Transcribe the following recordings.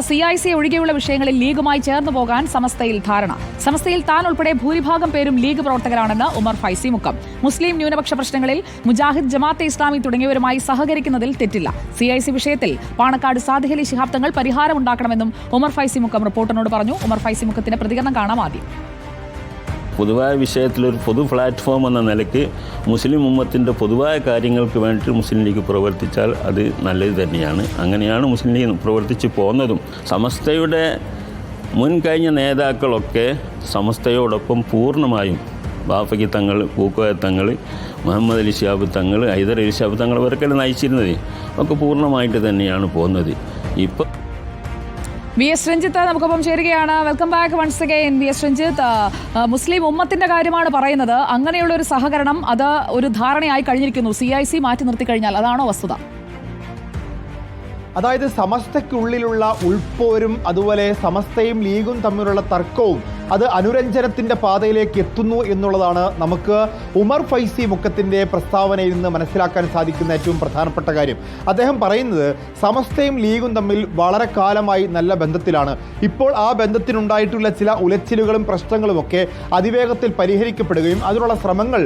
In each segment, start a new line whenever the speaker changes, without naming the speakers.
CIC ഒഴികെയുള്ള വിഷയങ്ങളിൽ ലീഗുമായി ചേർന്നു പോകാൻ സമസ്തയിൽ ധാരണ. സമസ്തയിൽ താൻ ഉൾപ്പെടെ ഭൂരിഭാഗം പേരും ലീഗ് പ്രവർത്തകരാണെന്ന് ഉമർ ഫൈസി മുക്കം. മുസ്ലിം ന്യൂനപക്ഷ പ്രശ്നങ്ങളിൽ മുജാഹിദ്, ജമാഅത്തെ ഇസ്ലാമി തുടങ്ങിയവരുമായി സഹകരിക്കുന്നതിൽ തെറ്റില്ല. CIC വിഷയത്തിൽ പാണക്കാട് സാദിഖ് അലി ശിഹാബ് തങ്ങൾ പരിഹാരമുണ്ടാക്കണമെന്നും ഉമർ ഫൈസി മുക്കം റിപ്പോർട്ടറിനോട് പറഞ്ഞു. ഉമർ ഫൈസി മുക്കത്തിന്റെ പ്രതികരണം കാണാം ആദ്യം.
പൊതുവായ വിഷയത്തിലൊരു പൊതു പ്ലാറ്റ്ഫോം എന്ന നിലയ്ക്ക് മുസ്ലിം ഉമ്മത്തിൻ്റെ പൊതുവായ കാര്യങ്ങൾക്ക് വേണ്ടി മുസ്ലിം ലീഗ് പ്രവർത്തിച്ചാൽ അത് നല്ലത് തന്നെയാണ്. അങ്ങനെയാണ് മുസ്ലിം ലീഗ് പ്രവർത്തിച്ച് പോകുന്നതും. സമസ്തയുടെ മുൻകഴിഞ്ഞ നേതാക്കളൊക്കെ സമസ്തയോടൊപ്പം പൂർണ്ണമായും ബാഫക്കി തങ്ങൾ, പൂക്കോയ തങ്ങൾ, മുഹമ്മദ് അലി ശിഹാബ് തങ്ങൾ, ഹൈദർ അലി ശിഹാബ് തങ്ങൾ ഇവർക്കെല്ലാം നയിച്ചിരുന്നത് ഒക്കെ പൂർണ്ണമായിട്ട് തന്നെയാണ് പോകുന്നത്. ഇപ്പം
VS രഞ്ജിത്ത് നമുക്കൊപ്പം ചേരുകയാണ്. Welcome back once again VS Ranjith. മുസ്ലിം ഉമ്മത്തിന്റെ കാര്യമാണ് പറയുന്നത്. അങ്ങനെയുള്ള ഒരു സഹകരണം അത് ഒരു ധാരണയായി കഴിഞ്ഞിരിക്കുന്നു. CIC മാറ്റി നിർത്തിക്കഴിഞ്ഞാൽ അതാണോ വസ്തുത?
അതായത് സമസ്തയ്ക്കുള്ളിലുള്ള ഉൾപ്പോരും അതുപോലെ സമസ്തയും ലീഗും തമ്മിലുള്ള തർക്കവും അത് അനുരഞ്ജനത്തിൻ്റെ പാതയിലേക്ക് എത്തുന്നു എന്നുള്ളതാണ് നമുക്ക് ഉമർ ഫൈസി മുക്കത്തിൻ്റെ പ്രസ്താവനയിൽ നിന്ന് മനസ്സിലാക്കാൻ സാധിക്കുന്ന ഏറ്റവും പ്രധാനപ്പെട്ട കാര്യം. അദ്ദേഹം പറയുന്നത് സമസ്തയും ലീഗും തമ്മിൽ വളരെ കാലമായി നല്ല ബന്ധത്തിലാണ്. ഇപ്പോൾ ആ ബന്ധത്തിനുണ്ടായിട്ടുള്ള ചില ഉലച്ചിലുകളും പ്രശ്നങ്ങളുമൊക്കെ അതിവേഗത്തിൽ പരിഹരിക്കപ്പെടുകയും അതിനുള്ള ശ്രമങ്ങൾ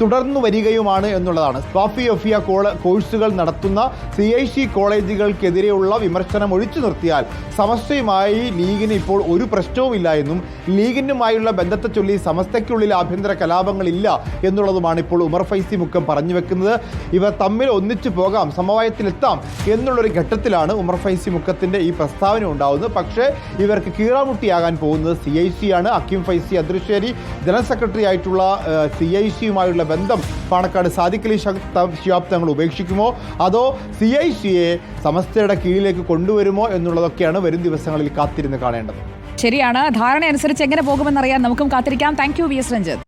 തുടർന്നു വരികയുമാണ് എന്നുള്ളതാണ്. സ്വാഫി ഒഫിയ കോഴ്സുകൾ നടത്തുന്ന CIC കോളേജുകൾക്കെതിരെയുള്ള വിമർശനം ഒഴിച്ചു നിർത്തിയാൽ സമസ്തയുമായി ലീഗിന് ഇപ്പോൾ ഒരു പ്രശ്നവുമില്ല എന്നും ലീഗിനുമായുള്ള ബന്ധത്തെ ചൊല്ലി സമസ്തയ്ക്കുള്ളിൽ ആഭ്യന്തര കലാപങ്ങളില്ല എന്നുള്ളതുമാണ് ഇപ്പോൾ ഉമർ ഫൈസി മുക്കം പറഞ്ഞു വെക്കുന്നത്. ഇവർ തമ്മിൽ ഒന്നിച്ചു പോകാം, സമവായത്തിലെത്താം എന്നുള്ളൊരു ഘട്ടത്തിലാണ് ഉമർ ഫൈസി മുക്കത്തിൻ്റെ ഈ പ്രസ്താവന ഉണ്ടാവുന്നത്. പക്ഷേ ഇവർക്ക് കീറാമുട്ടിയാകാൻ പോകുന്നത് CIC ആണ്. ഹക്കീം ഫൈസി അദ്രിശ്ശേരി ജനറൽ സെക്രട്ടറി ആയിട്ടുള്ള CIC-യുമായുള്ള ബന്ധം പാണക്കാട് സാദിഖ് അലി ശിഹാബ് തങ്ങൾ ഉപേക്ഷിക്കുമോ അതോ CIC-യെ സമസ്തയുടെ കീഴിലേക്ക് കൊണ്ടുവരുമോ എന്നുള്ളതൊക്കെയാണ് വരും ദിവസങ്ങളിൽ കാത്തിരുന്ന് കാണേണ്ടത്.
ശരിയാണ്. ധാരണ അനുസരിച്ച് എങ്ങനെ പോകുമെന്നറിയാൻ നമുക്കും കാത്തിരിക്കാം. Thank you VS Ranjith.